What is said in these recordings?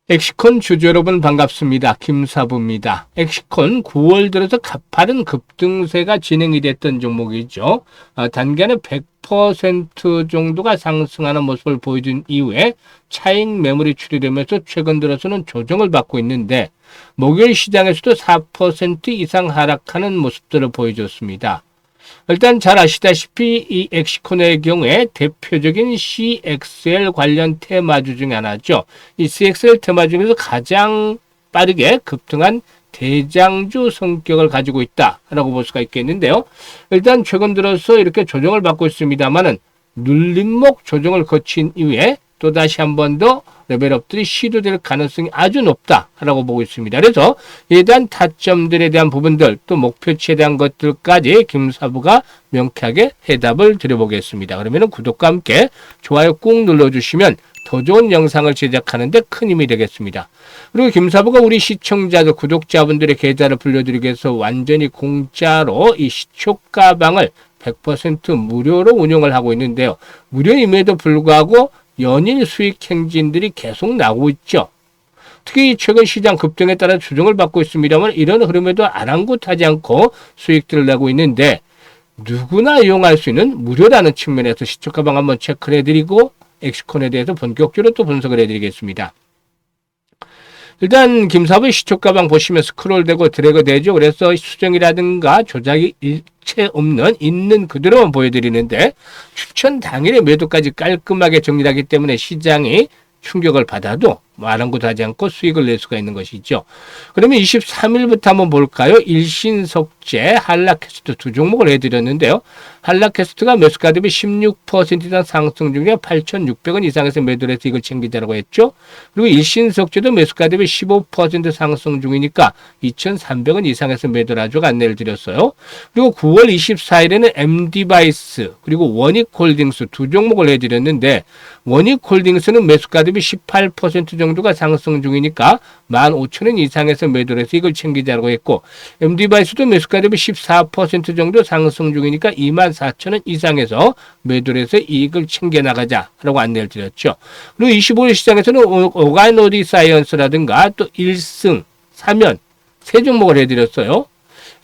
엑시콘 주주 여러분 반갑습니다. 김사부입니다. 엑시콘 9월 들어서 가파른 급등세가 진행이 됐던 종목이죠. 단기간에 100% 정도가 상승하는 모습을 보여준 이후에 차익 매물이 출현되면서 최근 들어서는 조정을 받고 있는데 목요일 시장에서도 4% 이상 하락하는 모습들을 보여줬습니다. 일단 잘 아시다시피 이 엑시콘의 경우에 대표적인 CXL 관련 테마주 중에 하나죠. 이 CXL 테마 중에서 가장 빠르게 급등한 대장주 성격을 가지고 있다라고 볼 수가 있겠는데요. 일단 최근 들어서 이렇게 조정을 받고 있습니다만은 눌림목 조정을 거친 이후에 또다시 한 번 더 레벨업들이 시도될 가능성이 아주 높다라고 보고 있습니다. 그래서 이에 대한 타점들에 대한 부분들 또 목표치에 대한 것들까지 김사부가 명쾌하게 해답을 드려보겠습니다. 그러면 구독과 함께 좋아요 꾹 눌러주시면 더 좋은 영상을 제작하는 데 큰 힘이 되겠습니다. 그리고 김사부가 우리 시청자들, 구독자분들의 계좌를 불려드리기 위해서 완전히 공짜로 이 시초가방을 100% 무료로 운영을 하고 있는데요. 무료임에도 불구하고 연일 수익 행진들이 계속 나오고 있죠. 특히 최근 시장 급등에 따라 조정을 받고 있습니다만 이런 흐름에도 아랑곳하지 않고 수익들을 내고 있는데 누구나 이용할 수 있는 무료라는 측면에서 시초가방 한번 체크를 해드리고 엑시콘에 대해서 본격적으로 또 분석을 해드리겠습니다. 일단 김사부의 시초가방 보시면 스크롤되고 드래그 되죠. 그래서 수정이라든가 조작이 일체 없는 있는 그대로만 보여드리는데 추천 당일의 매도까지 깔끔하게 정리하기 때문에 시장이 충격을 받아도 아랑곳하지 않고 수익을 낼 수가 있는 것이죠. 그러면 23일부터 한번 볼까요? 일신석재, 한라캐스트 두 종목을 해드렸는데요. 한라캐스트가 매수가 대비 16% 이상 상승 중에 8,600원 이상에서 매도를 해서 이걸 챙기자라고 했죠. 그리고 일신석재도 매수가 대비 15% 상승 중이니까 2,300원 이상에서 매도를 하죠. 안내를 드렸어요. 그리고 9월 24일에는 MD바이스 그리고 원익홀딩스 두 종목을 해드렸는데 원익홀딩스는 매수가 대비 18% 정도가 상승 중이니까 15,000원 이상에서 매도를 해서 이걸 챙기자라고 했고 MD바이스도 매수가 대비 14% 정도 상승 중이니까 24,000원 이상에서 매도를 해서 이익을 챙겨나가자라고 안내를 드렸죠. 그리고 25일 시장에서는 오가노디 사이언스라든가 또 1승, 3연 세 종목을 해드렸어요.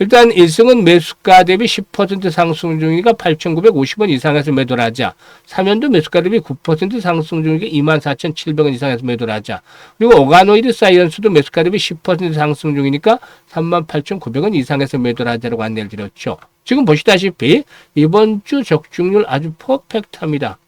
일단 1승은 매수가 대비 10% 상승 중이니까 8,950원 이상에서 매도를 하자. 3연도 매수가 대비 9% 상승 중이니까 24,700원 이상에서 매도를 하자. 그리고 오가노이드 사이언스도 매수가 대비 10% 상승 중이니까 38,900원 이상에서 매도를 하자라고 안내를 드렸죠. 지금 보시다시피 이번 주 적중률 아주 퍼펙트합니다.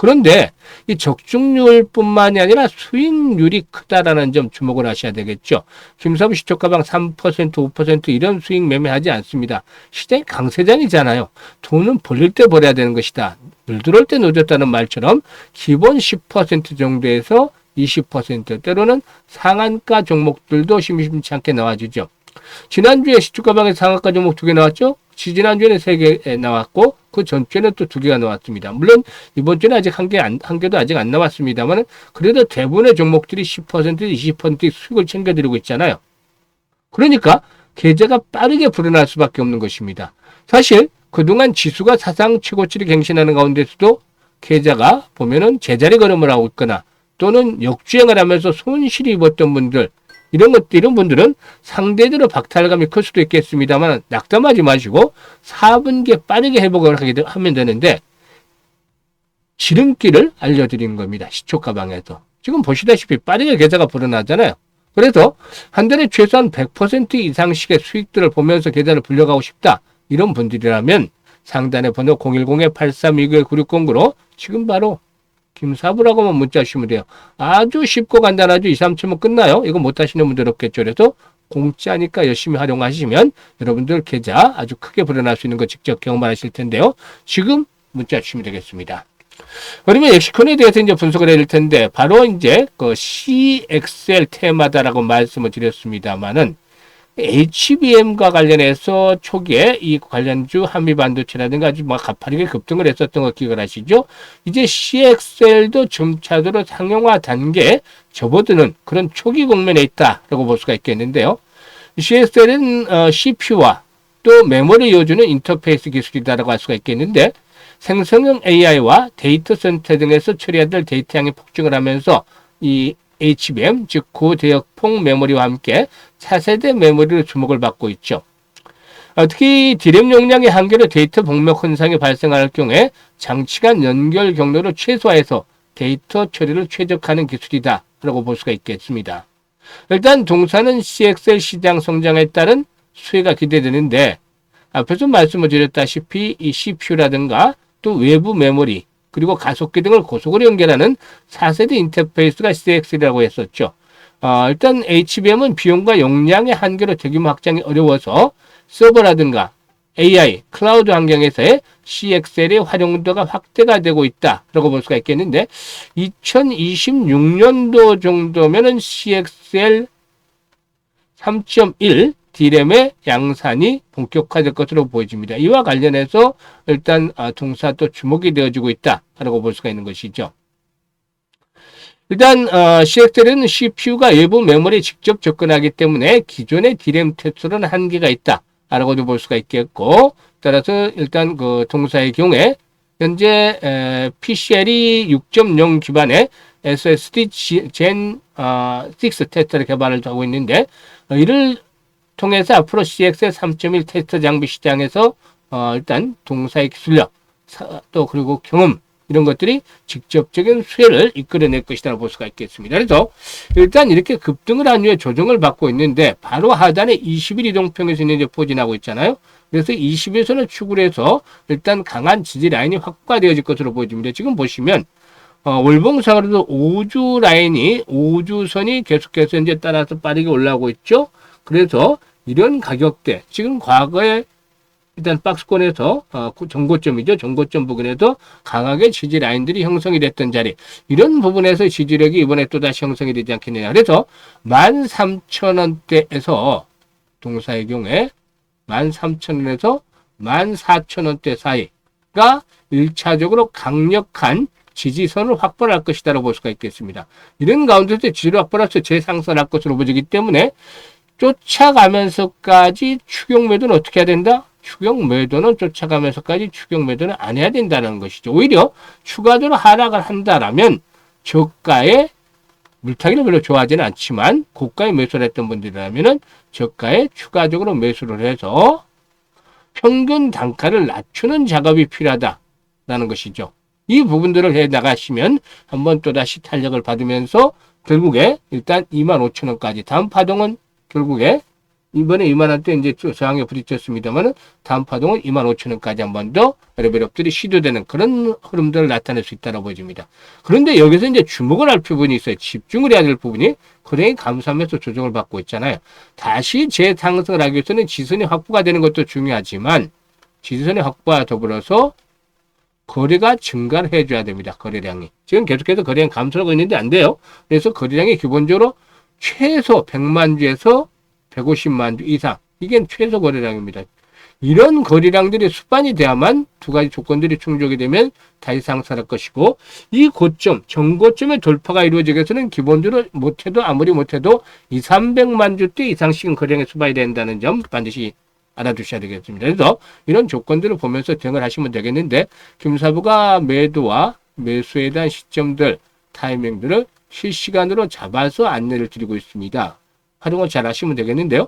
그런데 이 적중률뿐만이 아니라 수익률이 크다라는 점 주목을 하셔야 되겠죠. 김사부 시초가방 3%, 5% 이런 수익 매매하지 않습니다. 시장이 강세장이잖아요. 돈은 벌릴 때 벌어야 되는 것이다. 물 들어올 때 늦었다는 말처럼 기본 10% 정도에서 20% 때로는 상한가 종목들도 심심치 않게 나와주죠. 지난주에 시초가방에서 상한가 종목 2개 나왔죠. 지난주에는 3개 나왔고 그 전주에는 또 2개가 나왔습니다. 물론 이번 주는 아직 한 개도 아직 안 나왔습니다만 그래도 대부분의 종목들이 10%, 20% 수익을 챙겨드리고 있잖아요. 그러니까 계좌가 빠르게 불어날 수밖에 없는 것입니다. 사실 그동안 지수가 사상 최고치를 갱신하는 가운데서도 계좌가 보면은 제자리 걸음을 하고 있거나 또는 역주행을 하면서 손실이 입었던 분들 이런 분들은 상대적으로 박탈감이 클 수도 있겠습니다만 낙담하지 마시고 4분기에 빠르게 회복을 하면 되는데 지름길을 알려드리는 겁니다. 시초가방에서. 지금 보시다시피 빠르게 계좌가 불어나잖아요. 그래서 한 달에 최소한 100% 이상씩의 수익들을 보면서 계좌를 불려가고 싶다. 이런 분들이라면 상단의 번호 010-8329-9609로 지금 바로 김사부라고만 문자 주시면 돼요. 아주 쉽고 간단하죠. 2, 3초면 끝나요. 이거 못하시는 분들 없겠죠. 그래서 공짜니까 열심히 활용하시면 여러분들 계좌 아주 크게 불어날 수 있는 거 직접 경험하실 텐데요. 지금 문자 주시면 되겠습니다. 그러면 엑시콘에 대해서 이제 분석을 해드릴 텐데 바로 이제 그 CXL 테마다라고 말씀을 드렸습니다만은 HBM과 관련해서 초기에 이 관련주 한미반도체라든가 아주 막 가파르게 급등을 했었던 거 기억하시죠? 이제 CXL도 점차적으로 상용화 단계에 접어드는 그런 초기 국면에 있다라고 볼 수가 있겠는데요. CXL은 CPU와 또 메모리 이어주는 인터페이스 기술이다라고 할 수가 있겠는데 생성형 AI와 데이터 센터 등에서 처리해야 될 데이터 양이 폭증을 하면서 이 HBM, 즉 고대역폭 메모리와 함께 차세대 메모리로 주목을 받고 있죠. 특히 D램 용량의 한계로 데이터 복력 현상이 발생할 경우에 장치 간 연결 경로를 최소화해서 데이터 처리를 최적화하는 기술이다라고 볼 수가 있겠습니다. 일단 동사는 CXL 시장 성장에 따른 수혜가 기대되는데 앞에서 말씀을 드렸다시피 이 CPU라든가 또 외부 메모리 그리고 가속기 등을 고속으로 연결하는 4세대 인터페이스가 CXL이라고 했었죠. 일단 HBM은 비용과 용량의 한계로 대규모 확장이 어려워서 서버라든가 AI, 클라우드 환경에서의 CXL의 활용도가 확대가 되고 있다라고 볼 수가 있겠는데 2026년도 정도면은 CXL 3.1 D램의 양산이 본격화될 것으로 보여집니다. 이와 관련해서 일단 동사 또 주목이 되어지고 있다라고 볼 수가 있는 것이죠. 일단 CXL은 CPU가 외부 메모리에 직접 접근하기 때문에 기존의 D램 테스트로는 한계가 있다라고도 볼 수가 있겠고 따라서 일단 그 동사의 경우에 현재 PCL이 6.0 기반의 SSD Gen 6 테스터를 개발을 하고 있는데 이를 통해서 앞으로 CXL 3.1 테스터 장비 시장에서 일단 동사의 기술력 또 그리고 경험 이런 것들이 직접적인 수혜를 이끌어낼 것이라고 볼 수가 있겠습니다. 그래서 일단 이렇게 급등을 한 후에 조정을 받고 있는데 바로 하단에 20일 이동평균선이 이제 포진하고 있잖아요. 그래서 20일선을 축을 해서 일단 강한 지지 라인이 확보되어질 것으로 보여집니다. 지금 보시면 월봉상으로도 5주 라인이 5주선이 계속해서 이제 따라서 빠르게 올라오고 있죠. 그래서 이런 가격대 지금 과거에 일단 박스권에서 정고점이죠. 정고점 부근에서 강하게 지지 라인들이 형성이 됐던 자리 이런 부분에서 지지력이 이번에 또다시 형성이 되지 않겠느냐. 그래서 13,000원대에서 동사의 경우에 13,000원에서 14,000원대 사이가 1차적으로 강력한 지지선을 확보할 것이다라고 볼 수가 있겠습니다. 이런 가운데서 지지를 확보해서 재상승할 것으로 보이기 때문에 쫓아가면서까지 추격 매도는 어떻게 해야 된다? 추격 매도는 쫓아가면서까지 추격 매도는 안 해야 된다는 것이죠. 오히려 추가적으로 하락을 한다라면 저가에 물타기를 별로 좋아하지는 않지만 고가에 매수를 했던 분들이라면은 저가에 추가적으로 매수를 해서 평균 단가를 낮추는 작업이 필요하다라는 것이죠. 이 부분들을 해 나가시면 한번 또다시 탄력을 받으면서 결국에 일단 25,000원까지 다음 파동은 결국에 이번에 2만원대 이제 저항에 부딪혔습니다만은 다음 파동은 25,000원까지 한 번 더 레벨업들이 시도되는 그런 흐름들을 나타낼 수 있다고 보여집니다. 그런데 여기서 이제 주목을 할 부분이 있어요. 집중을 해야 될 부분이 거래액 감소하면서 조정을 받고 있잖아요. 다시 재상승을 하기 위해서는 지선이 확보가 되는 것도 중요하지만 지선의 확보와 더불어서 거래가 증가를 해줘야 됩니다. 거래량이. 지금 계속해서 거래량 감소하고 있는데 안 돼요. 그래서 거래량이 기본적으로 최소 100만 주에서 150만 주 이상. 이게 최소 거래량입니다. 이런 거래량들이 수반이 돼야만 두 가지 조건들이 충족이 되면 다시 상승할 것이고 이 고점, 정고점의 돌파가 이루어지기 위해서는 기본적으로 못해도 아무리 못해도 200~300만 주대 이상씩은 거래량이 수반이 된다는 점 반드시 알아두셔야 되겠습니다. 그래서 이런 조건들을 보면서 대응을 하시면 되겠는데 김사부가 매도와 매수에 대한 시점들, 타이밍들을 실시간으로 잡아서 안내를 드리고 있습니다. 활용을 잘 하시면 되겠는데요.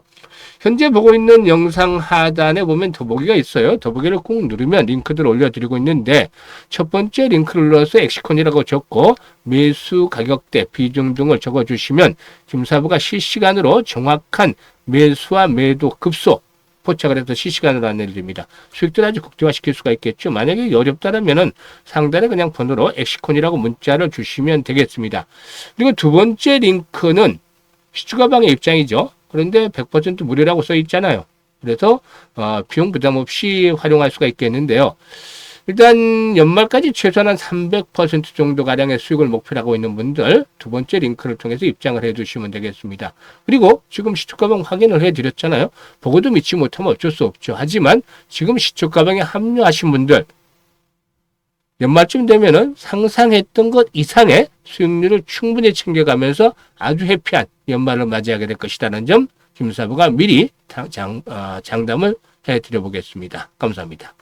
현재 보고 있는 영상 하단에 보면 더보기가 있어요. 더보기를 꾹 누르면 링크들을 올려드리고 있는데 첫 번째 링크를 눌러서 엑시콘이라고 적고 매수 가격대 비중 등을 적어주시면 김사부가 실시간으로 정확한 매수와 매도 급소 포착을 해서 실시간으로 안내를 드립니다. 수익들 아주 극대화시킬 수가 있겠죠. 만약에 어렵다면은 상단에 그냥 번호로 엑시콘이라고 문자를 주시면 되겠습니다. 그리고 두 번째 링크는 시추가방의 입장이죠. 그런데 100% 무료라고 써 있잖아요. 그래서 비용 부담 없이 활용할 수가 있겠는데요. 일단 연말까지 최소한 300% 정도 가량의 수익을 목표로 하고 있는 분들 두 번째 링크를 통해서 입장을 해주시면 되겠습니다. 그리고 지금 시초가방 확인을 해드렸잖아요. 보고도 믿지 못하면 어쩔 수 없죠. 하지만 지금 시초가방에 합류하신 분들 연말쯤 되면은 상상했던 것 이상의 수익률을 충분히 챙겨가면서 아주 해피한 연말을 맞이하게 될 것이라는 점 김사부가 미리 장담을 해드려 보겠습니다. 감사합니다.